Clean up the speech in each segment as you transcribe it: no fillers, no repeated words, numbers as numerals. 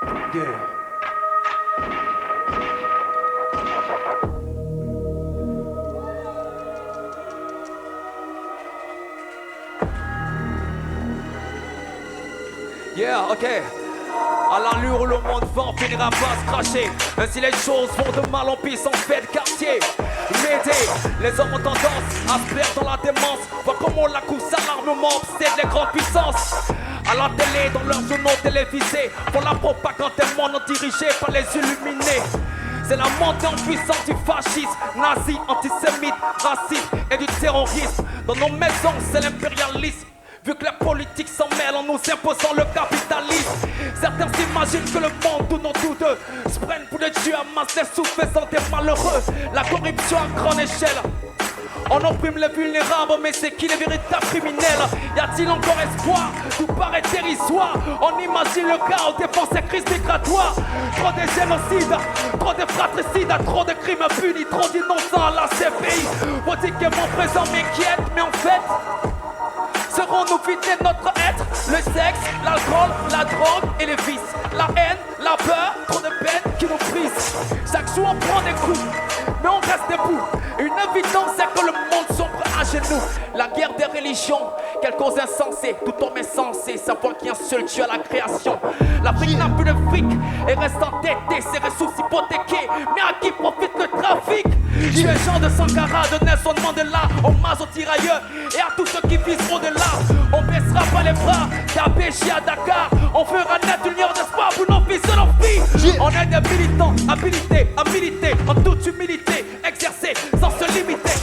Yeah. Yeah, ok. À l'allure où le monde va, on finira par se cracher. Ainsi les choses vont de mal en pis en fait de quartier. M'aider, les hommes ont tendance à se perdre dans la démence. Vois comment la course à l'armement obsède les grandes puissances. À la télé, dans leurs journaux télévisés, pour la propagande des mondes dirigés par les illuminés. C'est la montée en puissance du fascisme, nazi, antisémite, raciste et du terrorisme. Dans nos maisons, c'est l'impérialisme. Vu que la politique s'en mêle en nous imposant le capitalisme. Certains s'imaginent que le monde tourne autour d'eux, se prennent pour des dieux, amassent les sous-faisant des malheureux. La corruption à grande échelle. On opprime les vulnérables, mais c'est qui les véritables criminels? Y a-t-il encore espoir? Tout paraît dérisoire. On imagine le chaos, défense et crise migratoire. Trop de génocides, trop de fratricides, trop de crimes punis, trop d'innocents à la CPI. Faut dire que mon présent m'inquiète, mais en fait, serons-nous vidés de notre être? Le sexe, l'alcool, la drogue et les vices. La haine, la peur, trop de peine qui nous brise. Chaque jour on prend des coups, mais on reste debout. Une évidence c'est que le monde sombre à genoux. La guerre des religions, quelle cause insensée. Tout homme est censé savoir qu'il y a un seul Dieu à la création. L'Afrique n'a plus de fric et reste endettée, ses ressources hypothéquées. Mais à qui profite le trafic? Tuer Jean de Sankara, de Nelson Mandela, hommage aux tirailleurs et à tous ceux qui visent au-delà. On baissera pas les bras, d'Abéchi à Dakar. On fera naître une lueur d'espoir pour nos fils et nos filles. On est des militants, habilités à militer en toute humilité, exercer sans se limiter.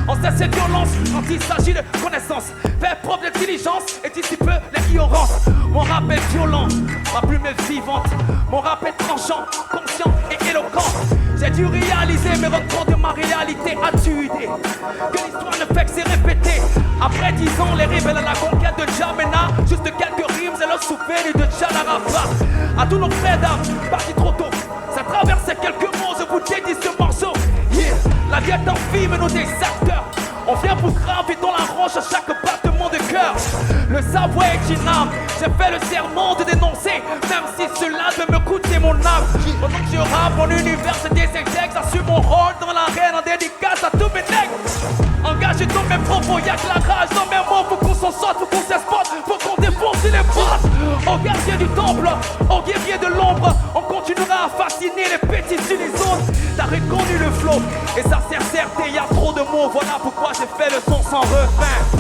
On cesse cette violence quand il s'agit de connaissance. Faire preuve de diligence et dissipe l'ignorance. Mon rap est violent, ma plume est vivante. Mon rap est tranchant, conscient et éloquent. J'ai dû réaliser mes recours de ma réalité a tué. Que l'histoire ne fait que s'y répéter. Après 10 ans, les rebelles à la conquête de Djamena. Juste quelques rimes et le souvenir de Tchalarapa. À tous nos frères d'armes, partis trop tôt. Ça traversait quelques mots, je vous dédie ce morceau. Yeah, la vie est en film, nous des acteurs. On vient pour graver dans la roche à chaque battement de cœur. Le savoir est une âme, j'ai fait le serment de dénoncer. Même si cela peut me coûter mon âme. Pendant que je rappe, mon univers se désindexe. Assume mon rôle dans l'arène en dédicace à tous mes nègres. Engagé dans mes propos, y'a que la rage dans mes mots. Faut qu'on s'en sorte, faut qu'on s'exporte, faut qu'on défonce les boîtes. Aux gardiens du temple, aux guerriers de l'ombre, on continuera à fasciner les petits unisons. T'as reconnu le flow et sa sincérité, y'a trop de mots. Voilà pourquoi j'ai fait le son sans refrain.